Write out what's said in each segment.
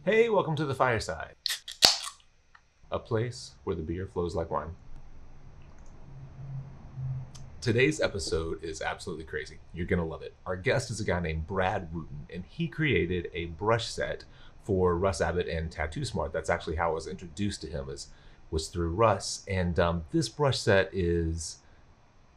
Hey, welcome to the Fireside, a place where the beer flows like wine. Today's episode is absolutely crazy. You're going to love it. Our guest is a guy named Brad Wooten, and he created a brush set for Russ Abbott and TattooSmart. That's actually how I was introduced to him, was through Russ. And this brush set is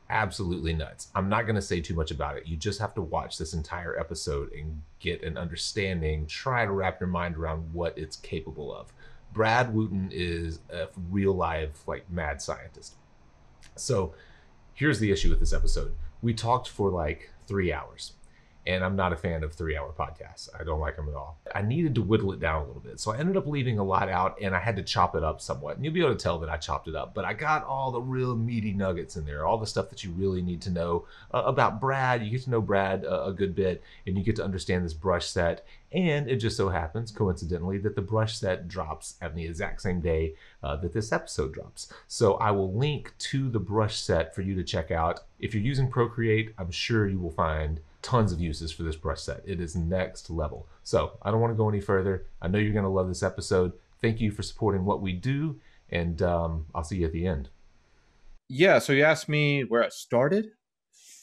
absolutely nuts. I'm not going to say too much about it. You just have to watch this entire episode and get an understanding, try to wrap your mind around what it's capable of. Brad Wooten is a real live, like, mad scientist. So here's the issue with this episode. We talked for like 3 hours, and I'm not a fan of 3 hour podcasts. I don't like them at all. I needed to whittle it down a little bit. So I ended up leaving a lot out, and I had to chop it up somewhat. And you'll be able to tell that I chopped it up, but I got all the real meaty nuggets in there, all the stuff that you really need to know about Brad. You get to know Brad a good bit, and you get to understand this brush set. And it just so happens, coincidentally, that the brush set drops on the exact same day that this episode drops. So I will link to the brush set for you to check out. If you're using Procreate, I'm sure you will find tons of uses for this brush set. It is next level. So I don't want to go any further. I know you're going to love this episode. Thank you for supporting what we do, and I'll see you at the end. Yeah, so you asked me where it started?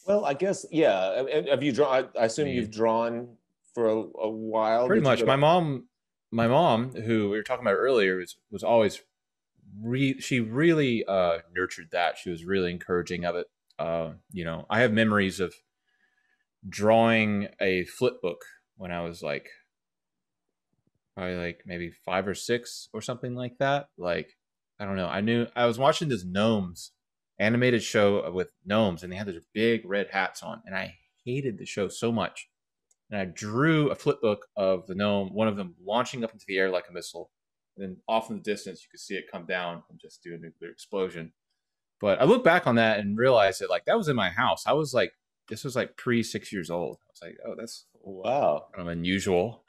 Well, I guess, yeah. Have you drawn? I assume you've drawn for a while. Pretty much. My mom, who we were talking about earlier, was always she really nurtured that. She was really encouraging of it. I have memories of drawing a flip book when I was like probably like maybe 5 or 6 or something like that. Like, I don't know. I was watching this gnomes animated show with gnomes, and they had those big red hats on, and I hated the show so much. And I drew a flip book of the gnome, one of them launching up into the air like a missile. And then off in the distance, you could see it come down and just do a nuclear explosion. But I look back on that and realized that like that was in my house. I was like, this was like pre 6 years old. I was like, oh, that's wow, kind of unusual.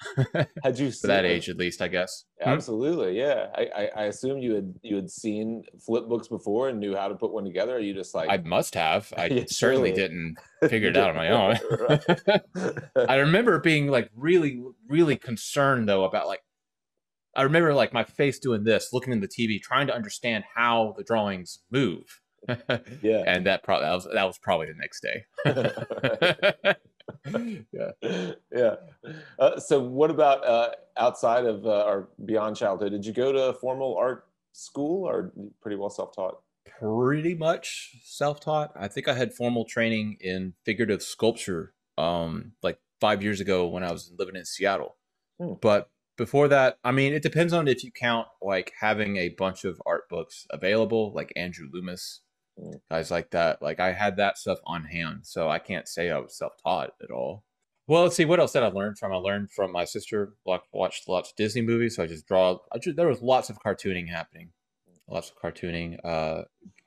Had you for that age, at least, I guess. Absolutely, yeah. I assume you had seen flip books before and knew how to put one together. Or you just like I must have. I Yeah, certainly surely. didn't figure it out on my own. I remember being like really, really concerned though about like I remember like my face doing this, looking in the TV, trying to understand how the drawings move. Yeah. And that was probably the next day. Yeah. So what about outside of or beyond childhood? Did you go to a formal art school, or pretty well self-taught? Pretty much self-taught. I think I had formal training in figurative sculpture like 5 years ago when I was living in Seattle. But before that, I mean, it depends on if you count like having a bunch of art books available, like Andrew Loomis, guys like that. Like I had that stuff on hand, so I can't say I was self-taught at all. Well, let's see, what else did I learn from? I learned from my sister. Watched lots of Disney movies, so there was lots of cartooning happening. Lots of cartooning.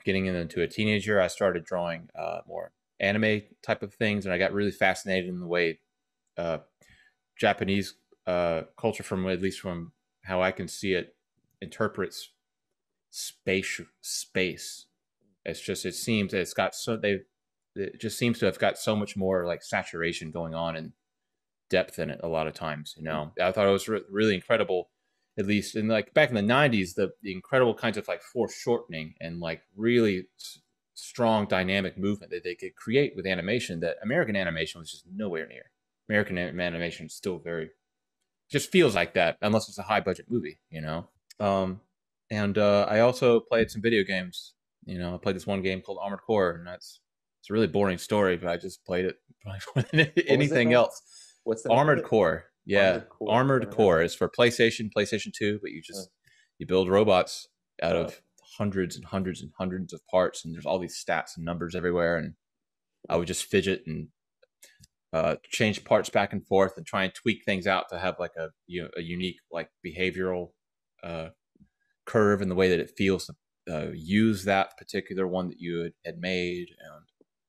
Getting into a teenager, I started drawing more anime type of things, and I got really fascinated in the way Japanese culture, from at least from how I can see it, interprets space. It just seems to have got so much more like saturation going on and depth in it a lot of times. I thought it was really incredible, at least in like back in the 90s, the incredible kinds of like foreshortening and like really strong dynamic movement that they could create with animation that American animation was just nowhere near. American animation is still just feels like that unless it's a high budget movie. And I also played some video games. I played this one game called Armored Core, and it's a really boring story, but I just played it more than anything else. What's the Armored Core? Yeah, Armored Core is for PlayStation 2, but you build robots out of hundreds and hundreds and hundreds of parts, and there's all these stats and numbers everywhere, and I would just fidget and change parts back and forth and try and tweak things out to have like a unique like behavioral curve in the way that it feels to use that particular one that you had made.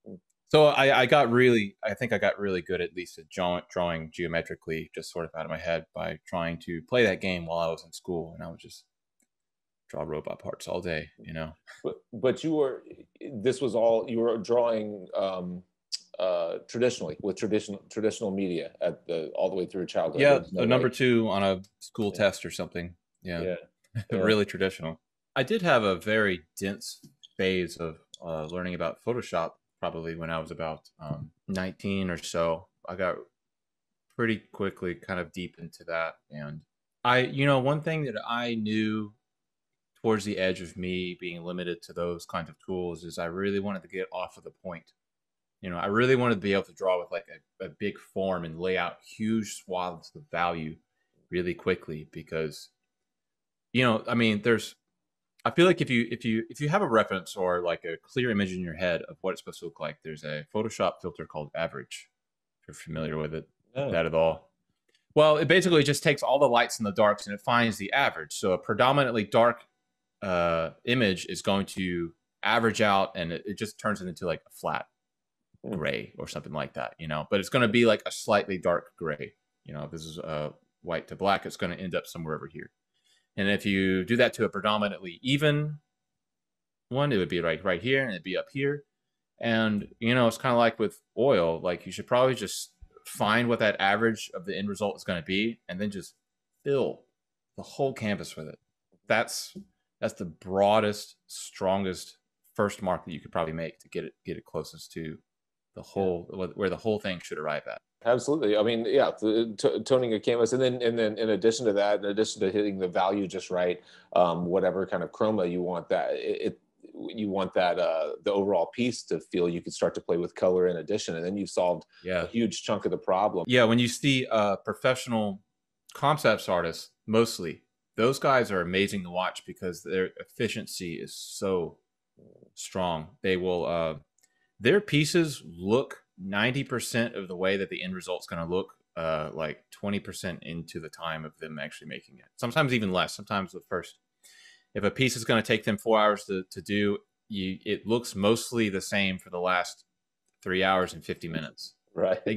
And so I think I got really good, at least at drawing geometrically, just sort of out of my head, by trying to play that game while I was in school, and I would just draw robot parts all day. But you were drawing traditionally with traditional media at all the way through childhood. Yeah, There's no a number like, 2 on a school yeah, test or something. Yeah, yeah, yeah. really traditional. I did have a very dense phase of learning about Photoshop probably when I was about 19 or so. I got pretty quickly kind of deep into that. And one thing that I knew towards the edge of me being limited to those kinds of tools is I really wanted to get off of the point. I really wanted to be able to draw with like a big form and lay out huge swaths of value really quickly because, I mean, I feel like if you have a reference or like a clear image in your head of what it's supposed to look like, there's a Photoshop filter called average. If you're familiar with it, Oh, that at all. Well, it basically just takes all the lights and the darks and it finds the average. So a predominantly dark image is going to average out and it just turns it into like a flat gray or something like that, but it's going to be like a slightly dark gray. If this is white to black, it's going to end up somewhere over here. And if you do that to a predominantly even one, it would be right here and it'd be up here. And, it's kind of like with oil, like you should probably just find what that average of the end result is going to be and then just fill the whole canvas with it. That's the broadest, strongest first mark that you could probably make to get it closest to the whole, where the whole thing should arrive at. absolutely. I mean, yeah, toning a canvas, and then in addition to that, in addition to hitting the value just right, whatever kind of chroma you want, you want that the overall piece to feel, you could start to play with color in addition, and then you've solved a huge chunk of the problem. Yeah, when you see professional concepts artists, mostly those guys are amazing to watch because their efficiency is so strong. They will their pieces look 90% of the way that the end result's going to look like 20% into the time of them actually making it. Sometimes even less. Sometimes if a piece is going to take them 4 hours to do, it looks mostly the same for the last 3 hours and 50 minutes. Right. They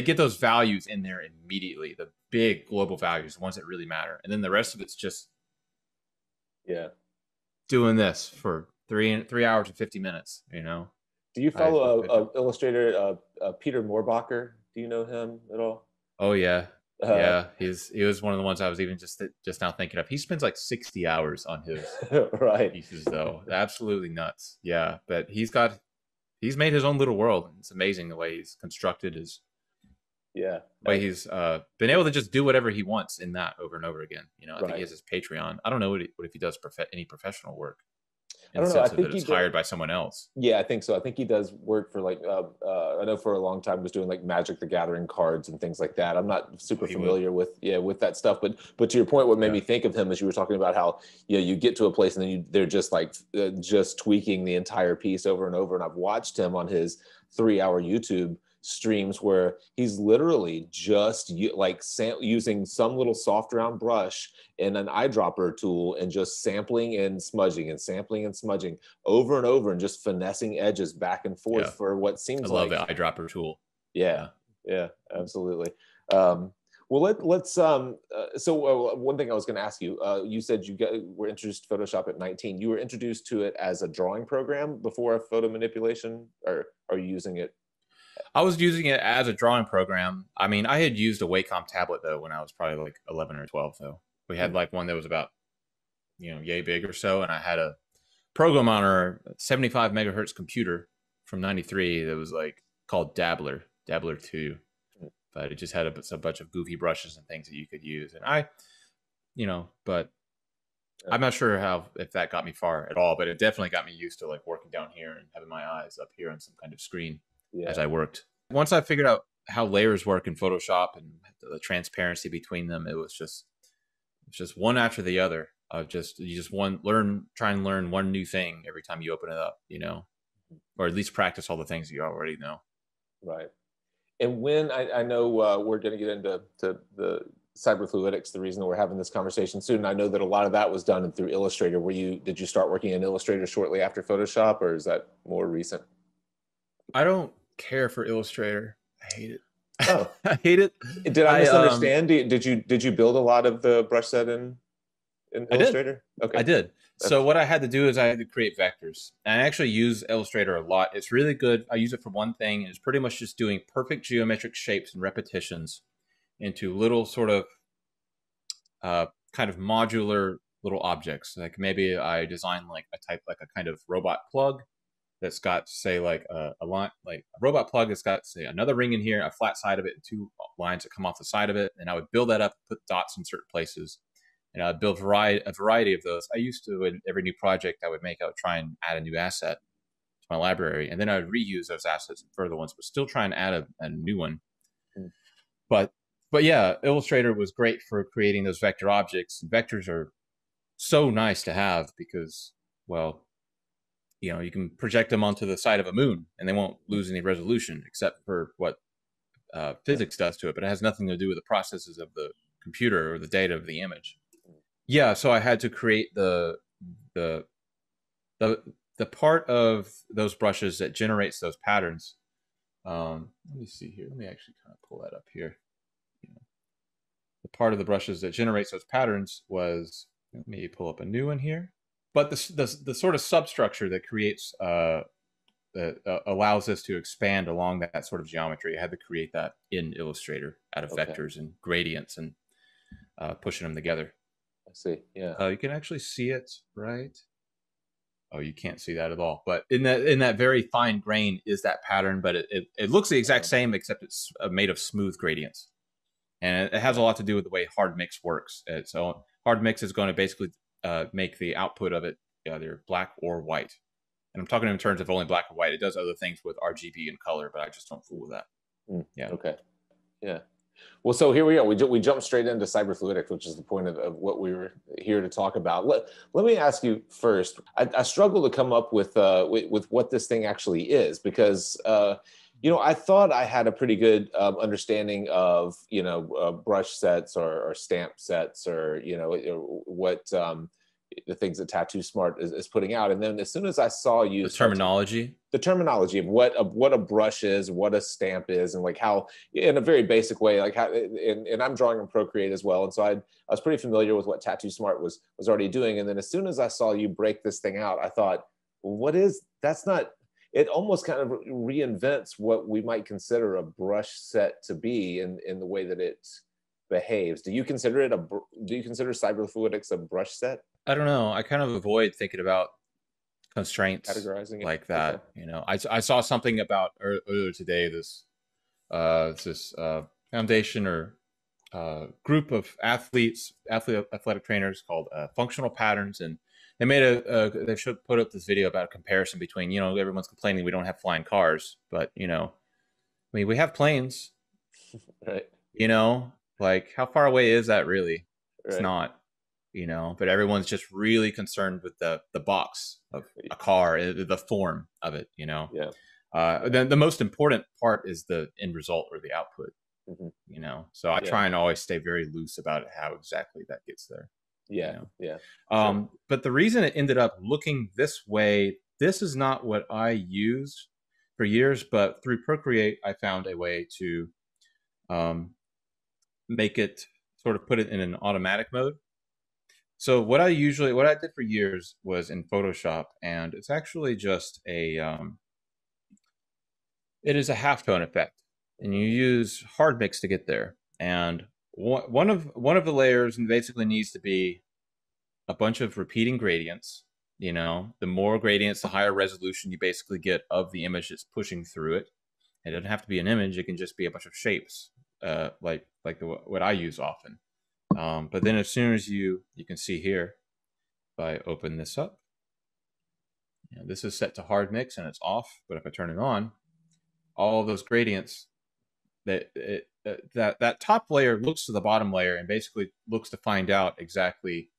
get those values in there immediately, the big global values, the ones that really matter. And then the rest of it's just doing this for 3 hours and 50 minutes, Do you follow a illustrator, Peter Moorbacher? Do you know him at all? Oh yeah. Yeah, he was one of the ones I was even just now thinking of. He spends like 60 hours on his right pieces though. Absolutely nuts. Yeah, but he's made his own little world. It's amazing the way he's constructed his way he's been able to just do whatever he wants in that over and over again. I think he has his Patreon. I don't know what if he does any professional work. I don't know. I think he's hired by someone else. Yeah, I think so. I think he does work for like I know for a long time was doing like Magic the Gathering cards and things like that. I'm not super familiar with that stuff, but to your point, what made me think of him is you were talking about how you get to a place and then they're just like just tweaking the entire piece over and over. And I've watched him on his 3-hour YouTube streams where he's literally just using some little soft round brush and an eyedropper tool and just sampling and smudging over and over and just finessing edges back and forth for what seems like. I love the eyedropper tool. Yeah, absolutely. Well, let's so one thing I was going to ask you, you said were introduced to Photoshop at 19. You were introduced to it as a drawing program before a photo manipulation, or are you using it? I was using it as a drawing program. I mean, I had used a Wacom tablet though when I was probably like 11 or 12 though. We had like one that was about, yay big or so. And I had a program on our 75 megahertz computer from 93 that was like called Dabbler 2. But it just had a bunch of goofy brushes and things that you could use. And but I'm not sure if that got me far at all, but it definitely got me used to like working down here and having my eyes up here on some kind of screen. As I worked. Once I figured out how layers work in Photoshop and the transparency between them, it was just one after the other. Try and learn one new thing every time you open it up, or at least practice all the things you already know. Right. And when I know we're going to get into the Cyberfluidics, the reason that we're having this conversation soon, I know that a lot of that was done through Illustrator. Did you start working in Illustrator shortly after Photoshop, or is that more recent? I don't care for Illustrator. I hate it. Oh, I hate it. Did I misunderstand? Did you build a lot of the brush set in Illustrator? Okay, I did. So what I had to do is I had to create vectors. And I actually use Illustrator a lot. It's really good. I use it for one thing. It's pretty much just doing perfect geometric shapes and repetitions into little sort of kind of modular little objects. Like maybe I design like a kind of robot plug that's got, say, like a line, like a robot plug that's got, say, another ring in here, a flat side of it, and two lines that come off the side of it. And I would build that up, put dots in certain places, and I'd build a variety of those. I used to, in every new project I would make, I would try and add a new asset to my library, and then I would reuse those assets in further ones, but still try and add a new one. Mm. But yeah, Illustrator was great for creating those vector objects. Vectors are so nice to have because, well, you know, you can project them onto the side of a moon and they won't lose any resolution except for what physics does to it, but it has nothing to do with the processes of the computer or the data of the image. Yeah, so I had to create the part of those brushes that generates those patterns. Let me see here. Let me actually kind of pull that up here. The part of the brushes that generates those patterns was, let me pull up a new one here. But the sort of substructure that creates that allows us to expand along that sort of geometry, I had to create that in Illustrator out of vectors and gradients and pushing them together. I see. Yeah. You can actually see it, right? Oh, you can't see that at all. But in that very fine grain is that pattern, but it looks the exact same, except it's made of smooth gradients. And it has a lot to do with the way hard mix works. So hard mix is going to basically make the output of it either black or white. And I'm talking in terms of only black or white. It does other things with RGB and color, but I just don't fool with that. Yeah. Okay. Yeah. Well, so here we go. We jumped straight into Cyberfluidics, which is the point of what we were here to talk about. Let me ask you first. I struggle to come up with what this thing actually is because you know, I thought I had a pretty good understanding of, you know, brush sets or stamp sets or, you know, what the things that TattooSmart is putting out. And then as soon as I saw you the terminology of what a brush is, what a stamp is, and like how, in a very basic way, like how, and I'm drawing in Procreate as well. And so I was pretty familiar with what TattooSmart was already doing. And then as soon as I saw you break this thing out, I thought, well, that's not, it almost kind of reinvents what we might consider a brush set to be in the way that it behaves. Do you consider Cyberfluidics a brush set? I don't know. I kind of avoid thinking about constraints categorizing like that. Okay. You know, I saw something about earlier today, this foundation or group of athletic trainers called Functional Patterns, and they made they should put up this video about a comparison between, you know, everyone's complaining we don't have flying cars, but, you know, I mean, we have planes, right? You know, like how far away is that really? Right. It's not, you know, but everyone's just really concerned with the box of a car, the form of it, you know? Yeah. Then the most important part is the end result or the output, you know? So I try and always stay very loose about how exactly that gets there. Yeah. You know? Yeah. Sure. But the reason it ended up looking this way, this is not what I used for years, but through Procreate, I found a way to make it sort of put it in an automatic mode. So what I did for years was in Photoshop, and it's actually just it is a halftone effect, and you use hard mix to get there. And one of the layers basically needs to be a bunch of repeating gradients. You know, the more gradients, the higher resolution you basically get of the image that's pushing through it. It doesn't have to be an image; it can just be a bunch of shapes, like what I use often. But then as soon as you can see here, if I open this up, you know, this is set to hard mix and it's off. But if I turn it on, all of those gradients, that top layer looks to the bottom layer and basically looks to find out exactly,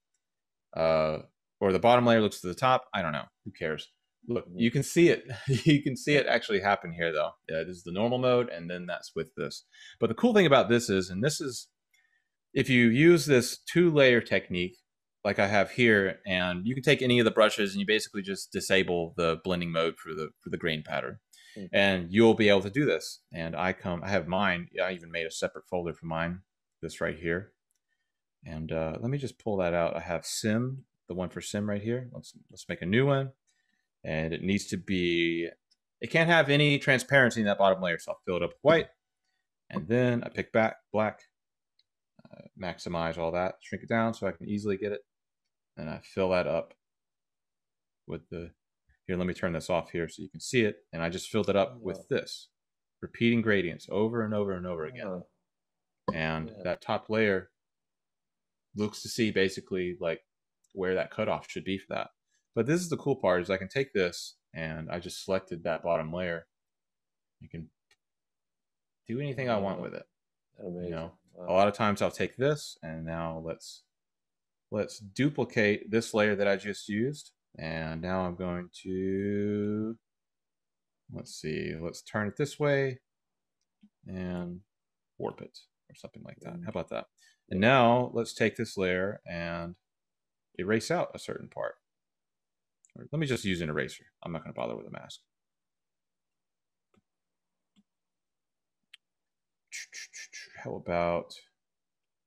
or the bottom layer looks to the top. I don't know. Who cares? Look, you can see it. You can see it actually happen here, though. Yeah, this is the normal mode, and then that's with this. But the cool thing about this is, if you use this 2-layer technique, like I have here, and you can take any of the brushes and you basically just disable the blending mode for the grain pattern. And you'll be able to do this. And I have mine. I even made a separate folder for mine, this right here. And let me just pull that out. I have sim the one for sim right here. Let's make a new one, and it needs to be. It can't have any transparency in that bottom layer, so I'll fill it up with white, and then I pick back black, maximize all that, shrink it down so I can easily get it, and I fill that up with the. Here, let me turn this off here so you can see it, and I just filled it up with this, repeating gradients over and over and over again, and that top layer looks to see basically like where that cutoff should be for that. But this is the cool part, is I can take this and I just selected that bottom layer. You can do anything I want with it. Amazing. You know, a lot of times I'll take this and now let's duplicate this layer that I just used. And now I'm going to, let's see, let's turn it this way and warp it or something like that. How about that? And now let's take this layer and erase out a certain part. Or let me just use an eraser. I'm not going to bother with a mask. How about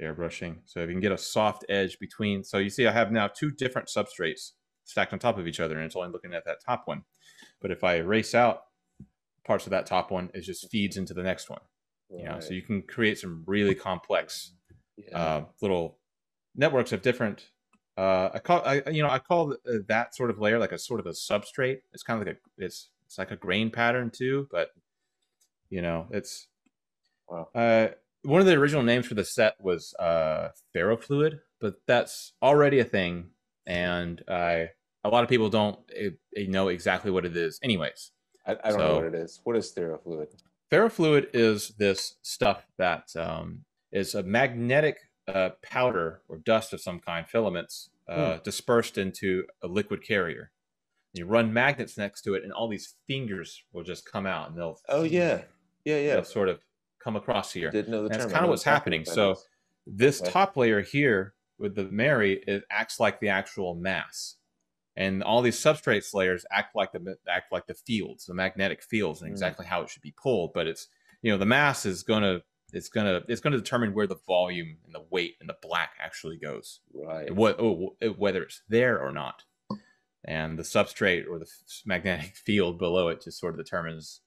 airbrushing? So if you can get a soft edge between, so you see I have now two different substrates stacked on top of each other, and it's only looking at that top one. But if I erase out parts of that top one, it just feeds into the next one. You know, so you can create some really complex little networks of different. I call that sort of layer like a sort of a substrate. It's kind of like it's like a grain pattern too, but you know, it's one of the original names for the set was ferrofluid, but that's already a thing, and a lot of people don't know exactly what it is. Anyways, I don't know what it is. What is ferrofluid? Ferrofluid is this stuff that is a magnetic powder or dust of some kind, filaments, dispersed into a liquid carrier. You run magnets next to it, and all these fingers will just come out, and they'll they'll sort of come across here. Didn't know the term. That's kind of what's happening. So this top layer here with the Mary, it acts like the actual mass. And all these substrates layers act like the fields, the magnetic fields, and exactly how it should be pulled. But it's, you know, the mass is gonna determine where the volume and the weight and the black actually goes, right? Whether it's there or not, and the substrate or the magnetic field below it just sort of determines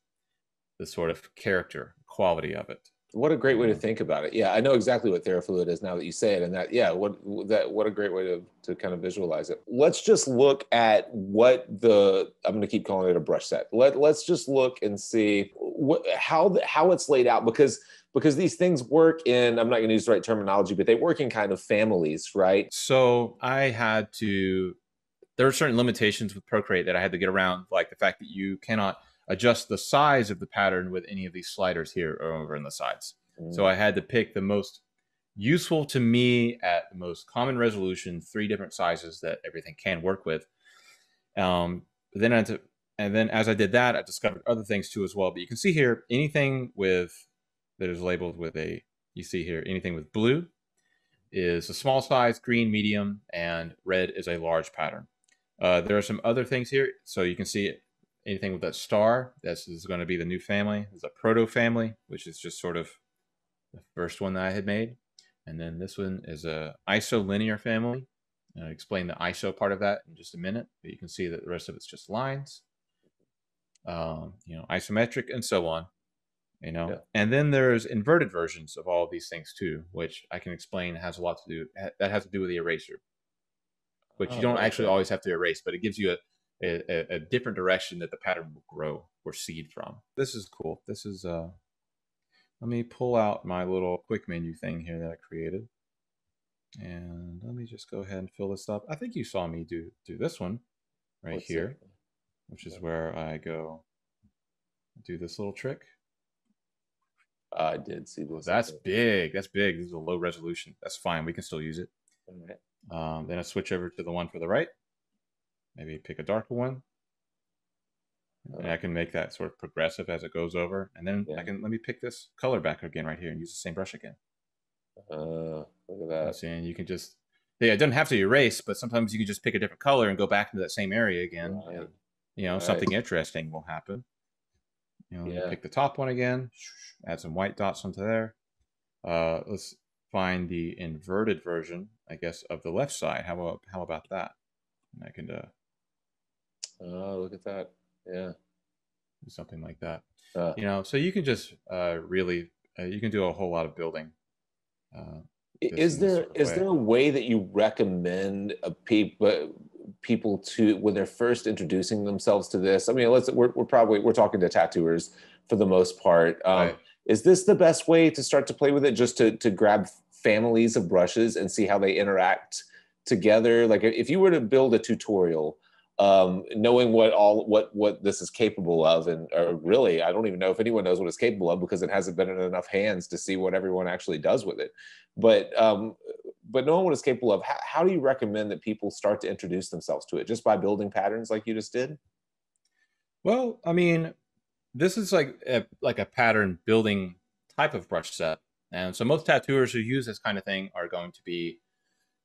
the sort of character quality of it. What a great way to think about it. Yeah, I know exactly what ferrofluid is now that you say it, and what a great way to kind of visualize it. Let's just look at what I'm going to keep calling it a brush set. Let's just look and see how it's laid out, because these things work in, I'm not going to use the right terminology, but they work in kind of families, right? So there are certain limitations with Procreate that I had to get around, like the fact that you cannot adjust the size of the pattern with any of these sliders here or over in the sides. So I had to pick the most useful to me at the most common resolution, 3 different sizes that everything can work with. And then as I did that, I discovered other things too as well. But you can see here, anything that is labeled with anything with blue is a small size, green, medium, and red is a large pattern. There are some other things here. So you can see anything with that star, this is going to be the new family. There's a proto family, which is just sort of the first one that I had made. And then this one is a isolinear family. I'll explain the ISO part of that in just a minute, but you can see that the rest of it's just lines, isometric and so on, And then there's inverted versions of all of these things too, which I can explain has to do with the eraser, which you don't actually always have to erase, but it gives you a different direction that the pattern will grow or seed from. This is cool. This is let me pull out my little quick menu thing here that I created, and let me just go ahead and fill this up. I think you saw me do this one right here, which is where I go do this little trick. I did see this. That's big. That's big. This is a low resolution. That's fine. We can still use it. Okay. Then I switch over to the one for the right. Maybe pick a darker one. And I can make that sort of progressive as it goes over. And then let me pick this color back again right here and use the same brush again. Look at that. And you can just, it doesn't have to erase, but sometimes you can just pick a different color and go back into that same area again. Right. And, something interesting will happen. Pick the top one again, add some white dots onto there. Let's find the inverted version, I guess, of the left side. How about that? And I can Oh, look at that. Yeah. do something like that. Uh, You know, so you can just really, you can do a whole lot of building. This Is in this there sort of way. a way that you recommend people to when they're first introducing themselves to this? I mean, we're talking to tattooers for the most part. Right. Is this the best way to start to play with it? Just to grab families of brushes and see how they interact together? Like if you were to build a tutorial, knowing what this is capable of, and or really, I don't even know if anyone knows what it's capable of because it hasn't been in enough hands to see what everyone actually does with it. But knowing what it's capable of, how do you recommend that people start to introduce themselves to it? Just by building patterns like you just did? Well, I mean, this is like a pattern building type of brush set, and so most tattooers who use this kind of thing are going to be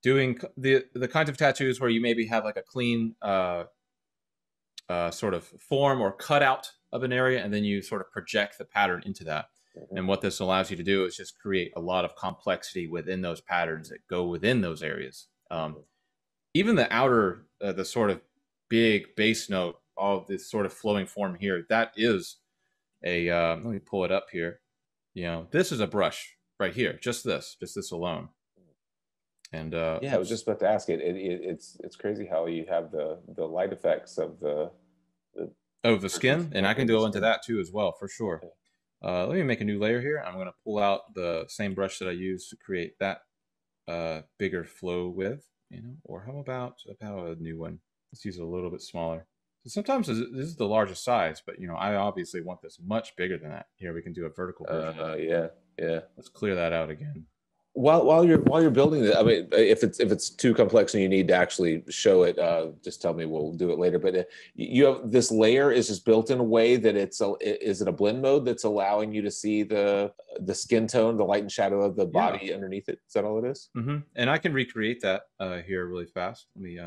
doing the kinds of tattoos where you maybe have like a clean sort of form or cutout of an area, and then you sort of project the pattern into that. Mm-hmm. And what this allows you to do is just create a lot of complexity within those patterns that go within those areas. Even the outer, the sort of big bass note, all this sort of flowing form here, that is a, let me pull it up here. You know, this is a brush right here, just this alone. And yeah, I was just about to ask it. It's crazy how you have the light effects of the skin, and I can go into that too as well for sure. Okay. Let me make a new layer here. I'm going to pull out the same brush that I used to create that bigger flow with, you know. Or how about a new one? Let's use a little bit smaller. So sometimes this is the largest size, but you know, I obviously want this much bigger than that. Here we can do a vertical version. Yeah. Let's clear that out again. While you're building it, I mean, if it's too complex and you need to actually show it, just tell me. We'll do it later. But you have this layer is just built in a way that is it a blend mode that's allowing you to see the skin tone, the light and shadow of the body underneath it? Is that all it is? Mm-hmm. And I can recreate that here really fast. Let me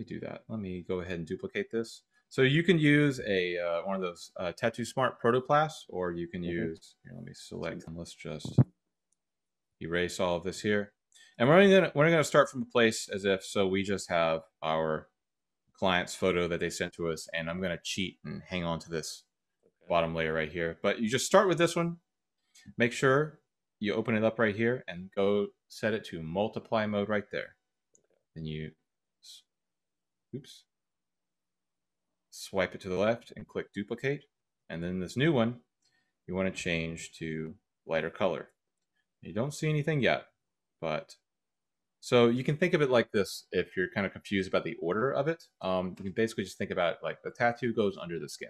do that. Let me go ahead and duplicate this. So you can use a one of those TattooSmart protoplasts, or you can use. Here, let me select and let's just erase all of this here. And we're gonna start from a place as if so we just have our client's photo that they sent to us, and I'm gonna cheat and hang on to this bottom layer right here. But you just start with this one. Make sure you open it up right here and go set it to multiply mode right there. Then you swipe it to the left and click duplicate. And then this new one, you want to change to lighter color. You don't see anything yet, but so you can think of it like this. If you're kind of confused about the order of it, you can basically just think about it like the tattoo goes under the skin.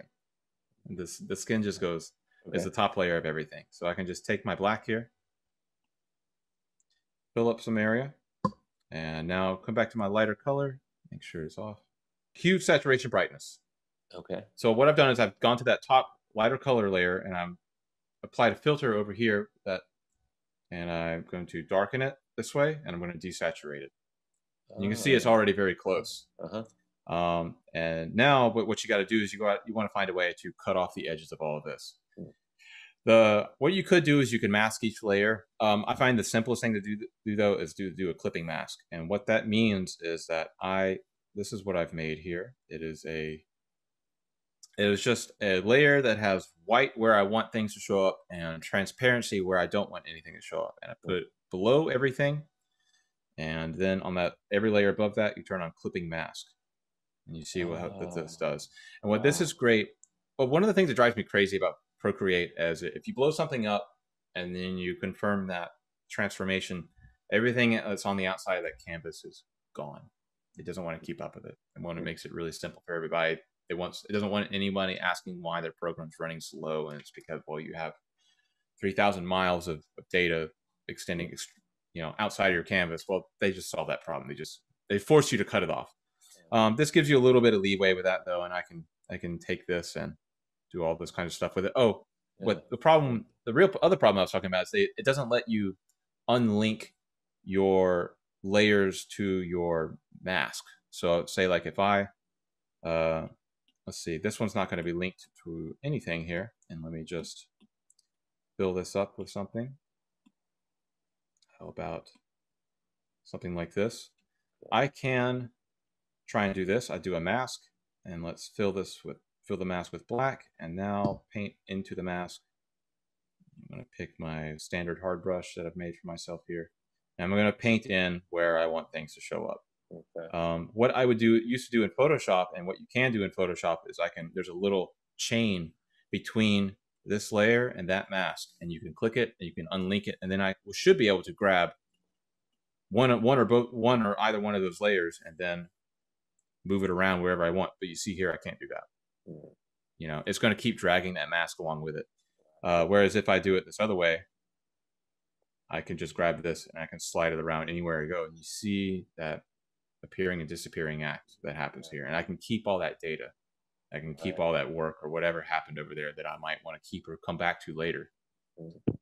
And the skin just goes is the top layer of everything. So I can just take my black here, fill up some area, and now come back to my lighter color. Make sure it's off. Hue, saturation, brightness. Okay. So what I've done is I've gone to that top lighter color layer and I'm applied a filter over here and I'm going to darken it this way, and I'm going to desaturate it. You can see it's already very close. And now what you got to do is you want to find a way to cut off the edges of all of this. What you could do is you can mask each layer. I find the simplest thing to do though is do a clipping mask. And what that means is that this is what I've made here. It is just a layer that has white where I want things to show up and transparency where I don't want anything to show up. And I put it below everything. And then on that every layer above that, you turn on clipping mask. And you see what this does. And what this is great, but one of the things that drives me crazy about Procreate is if you blow something up and then you confirm that transformation, everything that's on the outside of that canvas is gone. It doesn't want to keep up with it. And one, it makes it really simple for everybody. It doesn't want anybody asking why their program's running slow, and it's because, well, you have 3,000 miles of data extending, outside of your canvas. Well, they just solve that problem. They force you to cut it off. This gives you a little bit of leeway with that though, and I can take this and do all this kind of stuff with it. But the real other problem I was talking about is it doesn't let you unlink your layers to your mask. So say like if I let's see, this one's not going to be linked to anything here, and let me just fill this up with something. How about something like this? I can try and do this, I do a mask, and let's fill the mask with black, and now paint into the mask. I'm going to pick my standard hard brush that I've made for myself here, and I'm going to paint in where I want things to show up. Okay. What I used to do in Photoshop, and what you can do in Photoshop is there's a little chain between this layer and that mask, and you can click it and you can unlink it, and then I should be able to grab one or either one of those layers and then move it around wherever I want. But you see here, I can't do that. You know, it's going to keep dragging that mask along with it. Whereas if I do it this other way, I can just grab this and I can slide it around anywhere I go. And you see that appearing and disappearing act that happens here. And I can keep all that data. I can keep all that work or whatever happened over there that I might want to keep or come back to later.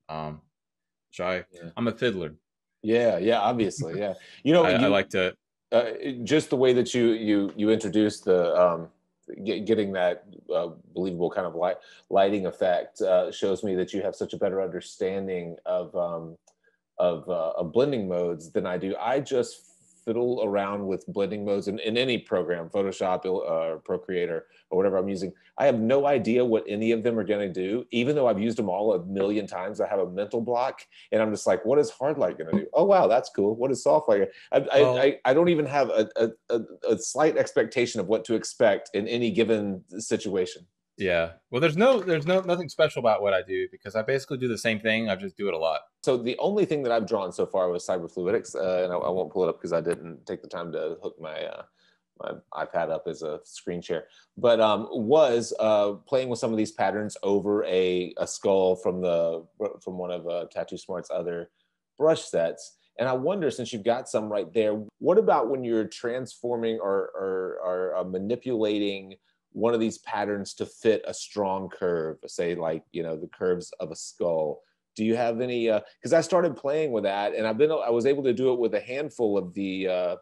I'm a fiddler. Yeah, obviously, yeah. You know, I like to just the way that you introduced the getting that believable kind of lighting effect shows me that you have such a better understanding of blending modes than I do. I just fiddle around with blending modes in any program, Photoshop or Procreate or whatever I'm using. I have no idea what any of them are going to do. Even though I've used them all a million times, I have a mental block, and I'm just like, what is hard light going to do? Oh, wow, that's cool. What is soft light? I don't even have a slight expectation of what to expect in any given situation. Yeah. Well, there's nothing special about what I do because I basically do the same thing. I just do it a lot. So the only thing that I've drawn so far was Cyberfluidics, and I won't pull it up because I didn't take the time to hook my iPad up as a screen share, but was playing with some of these patterns over a skull from one of TattooSmart's other brush sets. And I wonder, since you've got some right there, what about when you're transforming or manipulating one of these patterns to fit a strong curve, say like, you know, the curves of a skull? Do you have any, because I started playing with that, and I was able to do it with a handful of the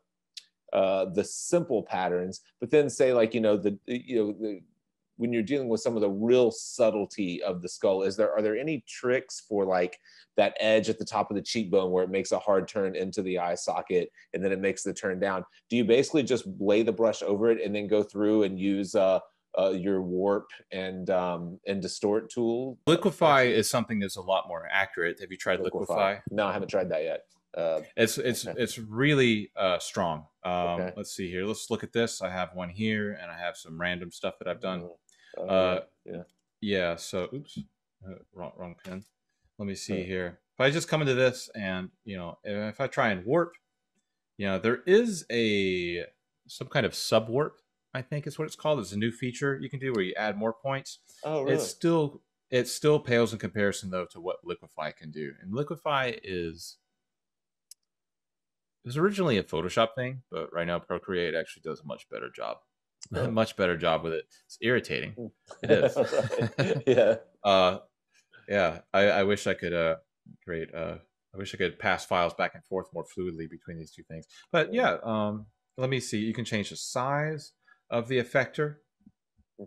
simple patterns, but then say like, when you're dealing with some of the real subtlety of the skull, are there any tricks for like that edge at the top of the cheekbone where it makes a hard turn into the eye socket and then it makes the turn down? Do you basically just lay the brush over it and then go through and use your warp and distort tool? Liquify is something that's a lot more accurate. Have you tried Liquify? No, I haven't tried that yet. It's really strong. Let's see here. Let's look at this. I have one here, and I have some random stuff that I've done. Yeah. So, oops, wrong pen. Let me see here. If I just come into this, and if I try and warp, there is some kind of sub warp. I think is what it's called. It's a new feature you can do where you add more points. Oh, really? It still pales in comparison though to what Liquify can do. And Liquify it was originally a Photoshop thing, but right now Procreate actually does a much better job. A much better job with it. It's irritating. It is. Yeah. Yeah. I wish I could create. I wish I could pass files back and forth more fluidly between these two things. But yeah, let me see. You can change the size of the effector.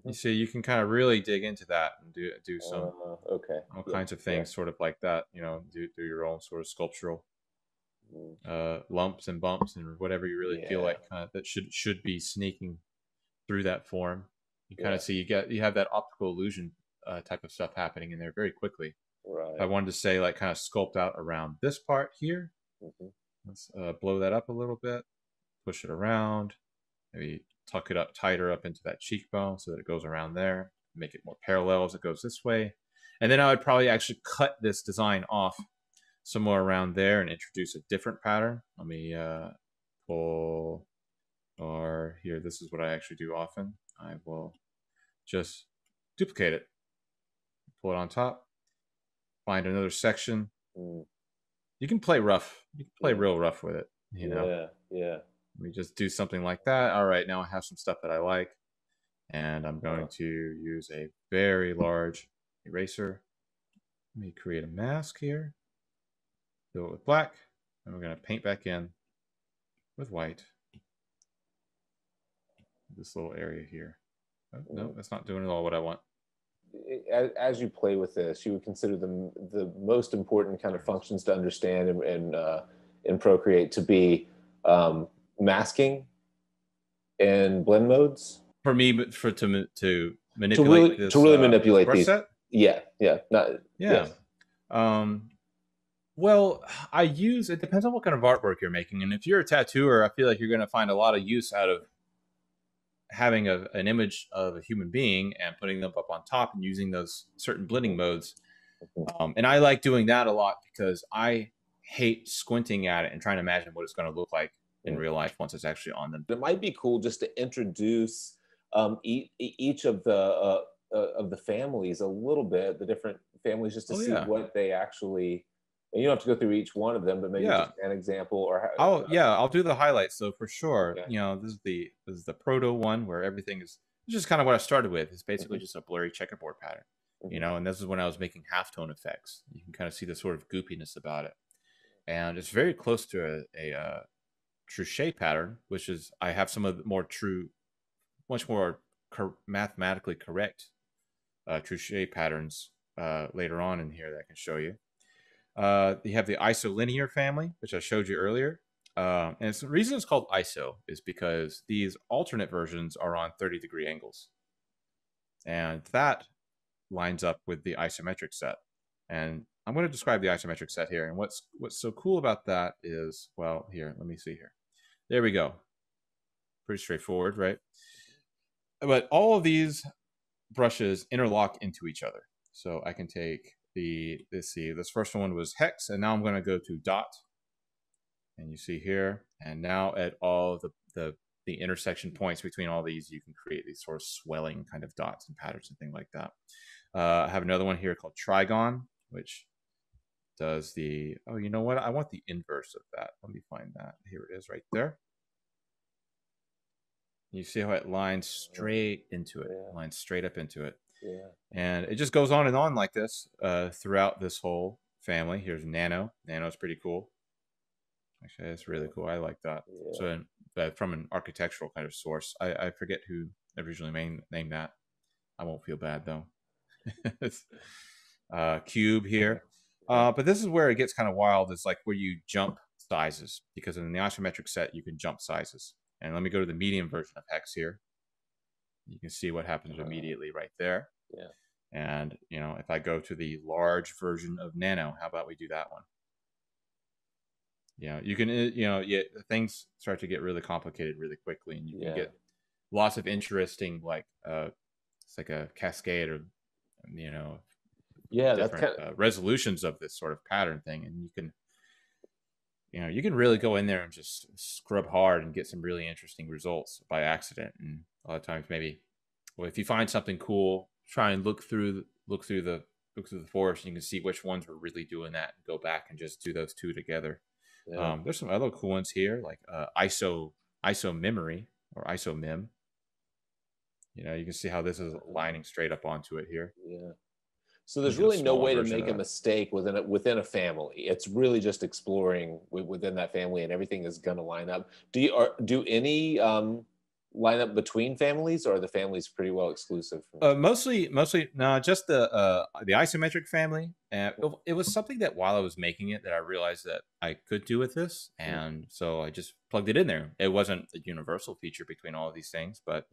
You see, you can kind of really dig into that and do some all kinds of things, sort of like that. Do your own sort of sculptural lumps and bumps and whatever you really feel like that should be sneaking through that form. You kind of see you have that optical illusion type of stuff happening in there very quickly. Right. If I wanted to say like kind of sculpt out around this part here. Let's blow that up a little bit, push it around, maybe tuck it up tighter up into that cheekbone so that it goes around there, make it more parallel as it goes this way. And then I would probably actually cut this design off somewhere around there and introduce a different pattern. Let me pull, or here, this is what I actually do often. I will just duplicate it, pull it on top, find another section. You can play rough. You can play real rough with it, Yeah. Let me just do something like that. All right, now I have some stuff that I like, and I'm going to use a very large eraser. Let me create a mask here. Fill it with black, and we're going to paint back in with white. This little area here. Oh, no, that's not doing at all what I want. As you play with this, you would consider the most important kind of functions to understand in Procreate to be masking and blend modes For me, but to manipulate to really this manipulate brush these. set. Yeah, yeah, not Yeah. yes. Well, it depends on what kind of artwork you're making. And if you're a tattooer, I feel like you're going to find a lot of use out of having an image of a human being and putting them up on top and using those certain blending modes. And I like doing that a lot because I hate squinting at it and trying to imagine what it's going to look like in real life once it's actually on them. It might be cool just to introduce each of the families a little bit, the different families, just to see what they actually. And you don't have to go through each one of them, but maybe just an example or. I'll do the highlights though for sure. Okay. You know, this is the proto one where everything is just kind of what I started with. It's basically just a blurry checkerboard pattern. You know, and this is when I was making halftone effects. You can kind of see the sort of goopiness about it, and it's very close to a Truchet pattern, which is I have some of the much more mathematically correct Truchet patterns later on in here that I can show you. You have the isolinear family, which I showed you earlier. And the reason it's called ISO is because these alternate versions are on 30-degree angles. And that lines up with the isometric set. And I'm going to describe the isometric set here. And what's so cool about that is, well, here, let me see here. There we go. Pretty straightforward, right? But all of these brushes interlock into each other. So I can take let's see, this first one was hex, and now I'm going to go to dot. And you see here, and now at all the intersection points between all these, you can create these sort of swelling kind of dots and patterns and things like that. I have another one here called trigon, which does oh, you know what? I want the inverse of that. Let me find that. Here it is right there. You see how it lines straight into it, lines straight up into it. Yeah. And it just goes on and on like this throughout this whole family. Here's Nano. Nano's pretty cool. Actually, that's really cool. I like that. Yeah. So from an architectural kind of source, I forget who originally named that. I won't feel bad though. Cube here. But this is where it gets kind of wild. It's like where you jump sizes, because in the isometric set, you can jump sizes. And let me go to the medium version of hex here. You can see what happens immediately right there. Yeah. And, you know, if I go to the large version of Nano, how about we do that one? You know, you can, you know, things start to get really complicated really quickly, and you can get lots of interesting, like, it's like a cascade or, you know, different that's kind of resolutions of this sort of pattern thing. And you can really go in there and just scrub hard and get some really interesting results by accident. And a lot of times, maybe, well, if you find something cool, try and look through the forest, and you can see which ones were really doing that, and go back and just do those two together. Yeah. There's some other cool ones here, like ISO memory or ISO mem. You know, you can see how this is lining straight up onto it here. Yeah. So there's really no way to make a mistake within a family. It's really just exploring within that family, and everything is going to line up. Do any line up between families, or are the families pretty well exclusive? Mostly, no, just the isometric family. It was something that while I was making it that I realized that I could do with this, and so I just plugged it in there. It wasn't a universal feature between all of these things, but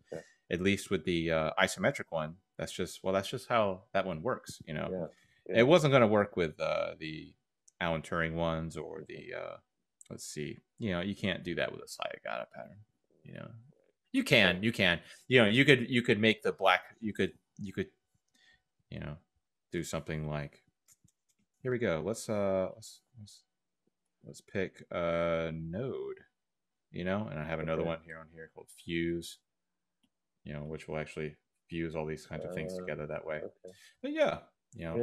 at least with the isometric one, that's just how that one works. You know, it wasn't going to work with the Alan Turing ones or the let's see. You know, you can't do that with a Sayagata pattern. You know. You can, you know, you could make the black, you could, you know, do something like, here we go. Let's pick a node, you know, and I have another one here called fuse, you know, which will actually fuse all these kinds of things together that way. But yeah, you know,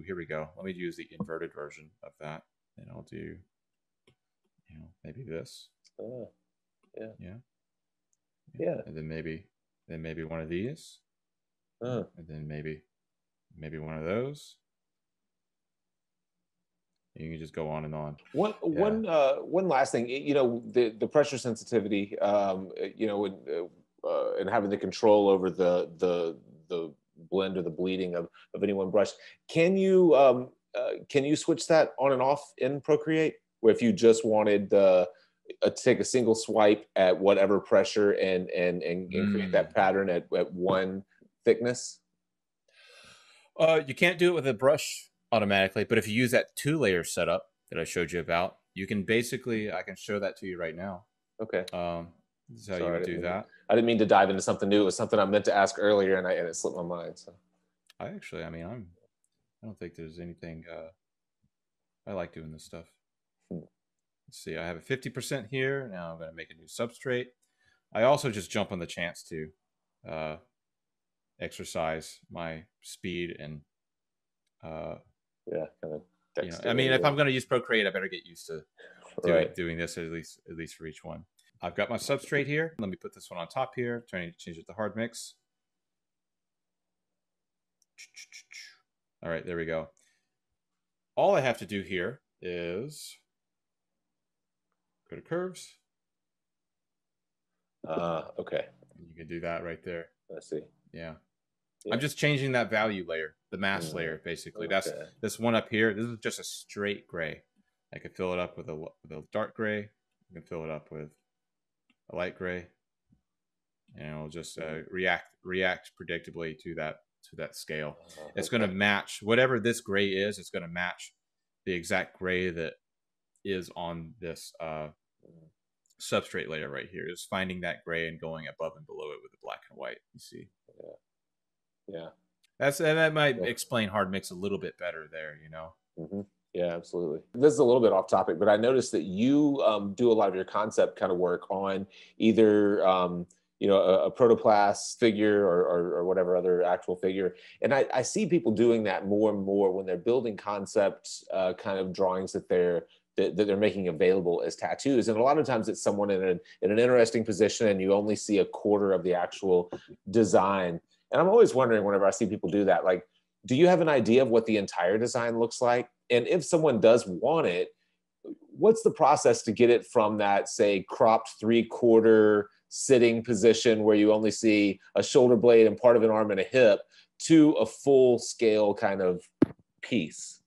here we go. Let me use the inverted version of that, and I'll do, you know, maybe this. Yeah. And then maybe one of these. And then maybe one of those. You can just go on and on. One last thing, you know, the pressure sensitivity, you know, and having the control over the blend or the bleeding of any one brush. Can you switch that on and off in Procreate, where if you just wanted take a single swipe at whatever pressure and create that pattern at one thickness? You can't do it with a brush automatically, but if you use that 2-layer setup that I showed you about, you can basically, I can show that to you right now. Okay. This is how you would do that. I didn't mean to dive into something new. It was something I meant to ask earlier, and it slipped my mind. So I don't think there's anything. I like doing this stuff. Let's see. I have a 50% here. Now I'm going to make a new substrate. I also just jump on the chance to exercise my speed and yeah, kind of. You know, I mean, if I'm going to use Procreate, I better get used to doing this at least for each one. I've got my substrate here. Let me put this one on top here. Trying to change it to hard mix. All right, there we go. All I have to do here is go to curves. Okay. You can do that right there. I see. Yeah. I'm just changing that value layer, the mask layer, basically. Okay. That's this one up here. This is just a straight gray. I can fill it up with a dark gray. I can fill it up with a light gray, and it'll just react predictably to that scale. It's going to match whatever this gray is. It's going to match the exact gray that is on this substrate layer right here. Is finding that gray and going above and below it with the black and white. You see? Yeah. That might explain hard mix a little bit better there. You know. Mm-hmm. Yeah, absolutely. This is a little bit off topic, but I noticed that you do a lot of your concept kind of work on either a protoplast figure or whatever other actual figure. And I see people doing that more and more when they're building concept kind of drawings that they're making available as tattoos. And a lot of times it's someone in an interesting position and you only see a quarter of the actual design. And I'm always wondering whenever I see people do that, like, do you have an idea of what the entire design looks like? And if someone does want it, what's the process to get it from that, say, cropped 3/4 sitting position where you only see a shoulder blade and part of an arm and a hip to a full scale kind of piece?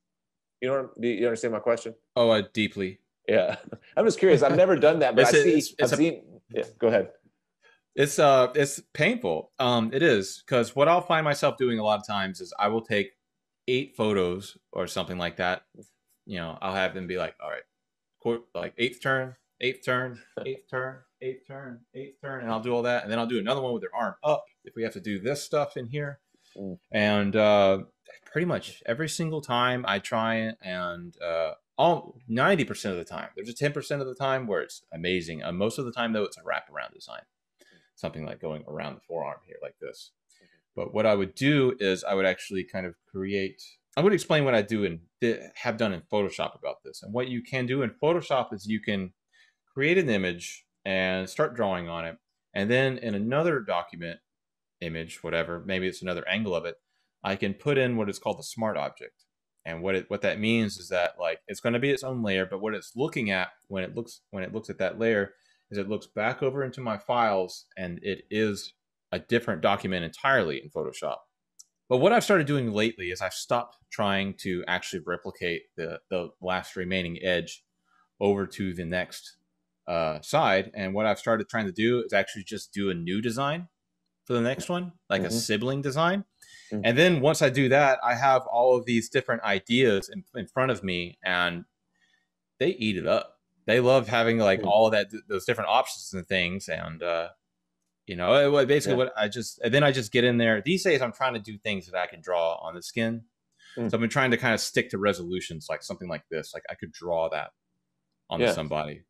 Do you understand my question? Oh, deeply. Yeah. I'm just curious. I've never done that, but I've seen. Yeah, go ahead. It's painful. It is, because what I'll find myself doing a lot of times is I will take 8 photos or something like that. You know, I'll have them be like, all right, like 8th turn, 8th turn, 8th turn, 8th turn, 8th turn, and I'll do all that, and then I'll do another one with their arm up if we have to do this stuff in here. And pretty much every single time I try and all 90% of the time, there's a 10% of the time where it's amazing. Most of the time though, it's a wraparound design. Something like going around the forearm here like this. But what I would do is I would actually kind of I would explain what I do and have done in Photoshop about this. And what you can do in Photoshop is you can create an image and start drawing on it. And then in another document, image, whatever, maybe it's another angle of it, I can put in what is called the smart object. And what that means is that, like, it's going to be its own layer, but what it's looking at when it looks at that layer is it looks back over into my files and it is a different document entirely in Photoshop. But what I've started doing lately is I've stopped trying to actually replicate the last remaining edge over to the next side. And what I've started trying to do is actually just do a new design for the next one, like a sibling design. And then once I do that, I have all of these different ideas in front of me, and they eat it up. They love having like all of those different options and things. And, basically what I just get in there. These days I'm trying to do things that I can draw on the skin. So I've been trying to kind of stick to resolutions, like something like this. Like I could draw that on somebody,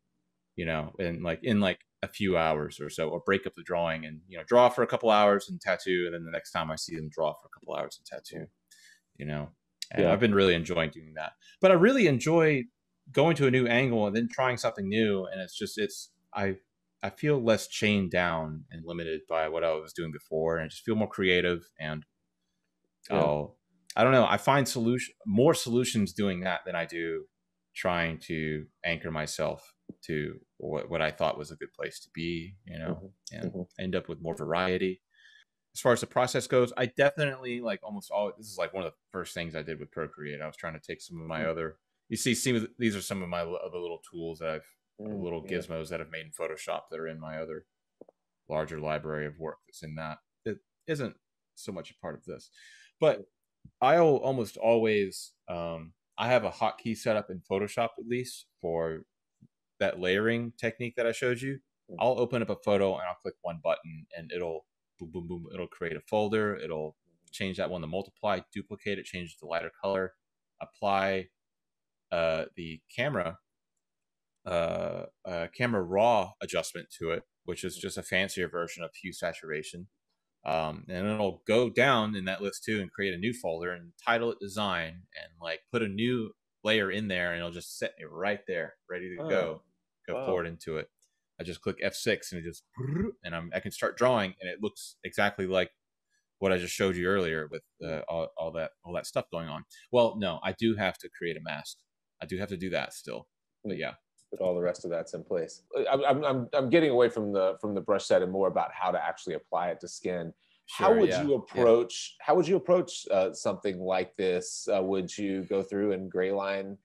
in a few hours or so, or break up the drawing and, draw for a couple hours and tattoo. And then the next time I see them, draw for a couple hours and tattoo, and I've been really enjoying doing that. But I really enjoy going to a new angle and then trying something new. And I feel less chained down and limited by what I was doing before, and I just feel more creative. And I don't know, I find more solutions doing that than I do trying to anchor myself to what I thought was a good place to be, and end up with more variety. As far as the process goes, I definitely this is like one of the first things I did with Procreate. I was trying to take some of my other, these are some of my other little tools that I've little Yeah. gizmos that I've made in Photoshop that are in my other larger library of work that's in that. It isn't so much a part of this, but I'll almost always I have a hotkey set up in Photoshop at least for that layering technique that I showed you. I'll open up a photo and I'll click one button and it'll boom boom boom, it'll create a folder, it'll change that one to multiply, duplicate it, change the lighter color, apply the camera raw adjustment to it, which is just a fancier version of hue saturation. And it'll go down in that list too and create a new folder and title it design and like put a new layer in there, and it'll just set it right there, ready to go forward into it. I just click F6 and it just, and I can start drawing, and it looks exactly like what I just showed you earlier with all that stuff going on. Well, no, I do have to create a mask. I do have to do that still, but yeah. But all the rest of that's in place. I'm getting away from the brush set and more about how to actually apply it to skin. Sure, how would you approach something like this? Would you go through and gray line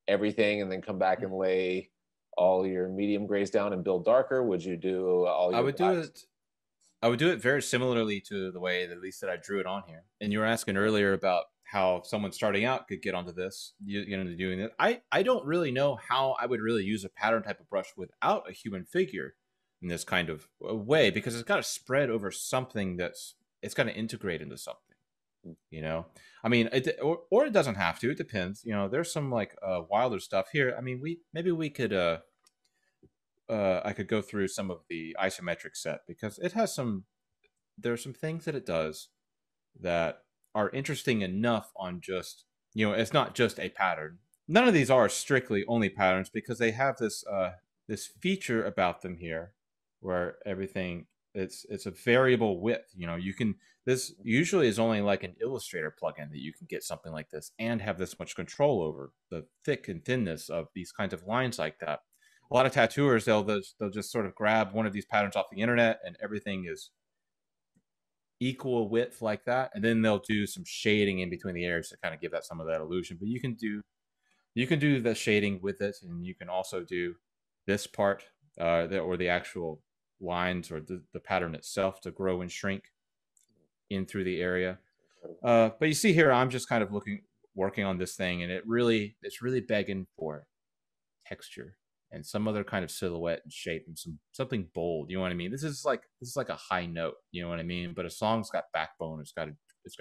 everything and then come back and lay all your medium grays down and build darker? Would you do all your I would do it very similarly to the way at least that I drew it on here. And you were asking earlier about how someone starting out could get onto this, doing it. I don't really know how I would really use a pattern type of brush without a human figure in this kind of way, because it's got to spread over something it's got to integrate into something, I mean, or it doesn't have to. It depends. There's some like wilder stuff here. I mean, we could I could go through some of the isometric set, because it has there's some things that it does that are interesting enough on just, it's not just a pattern. None of these are strictly only patterns, because they have this feature about them here where everything, it's a variable width. This usually is only like an Illustrator plugin that you can get something like this and have this much control over the thick and thinness of these kinds of lines like that. A lot of tattooers, they'll just sort of grab one of these patterns off the internet and everything is equal width like that, and then they'll do some shading in between the areas to kind of give that some of that illusion. But you can do the shading with it, and you can also do this part or the actual lines or the pattern itself to grow and shrink in through the area. But you see here, I'm just kind of working on this thing, and it's really begging for texture and some other kind of silhouette and shape and something bold. You know what I mean? This is like a high note. You know what I mean? But a song's got backbone. It's got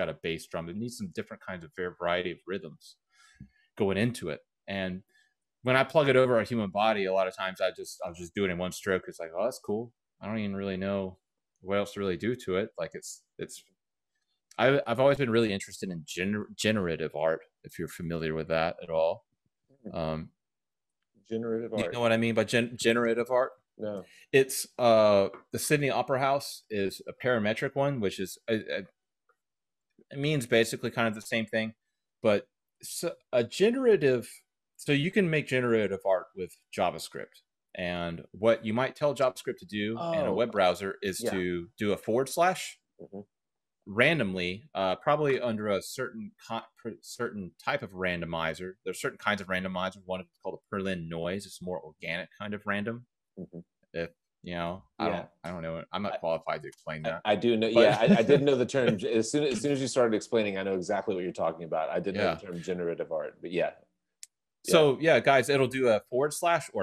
a bass drum. It needs some different kinds of variety of rhythms going into it. And when I plug it over a human body, a lot of times I'll just do it in one stroke. It's like, oh, that's cool. I don't even really know what else to really do to it. Like I've always been really interested in generative art, if you're familiar with that at all. Generative art. You know what I mean by generative art? No. It's the Sydney Opera House is a parametric one, which is it means basically kind of the same thing, but a generative. So you can make generative art with JavaScript, and what you might tell JavaScript to do in a web browser is to do a / randomly, probably under a certain type of randomizer. There's certain kinds of randomizer. One is called a Perlin noise. It's a more organic kind of random. If I don't know. I'm not qualified to explain that. I do know. But, I did know the term. As soon as you started explaining, I know exactly what you're talking about. I did know the term generative art, but So guys, it'll do a / or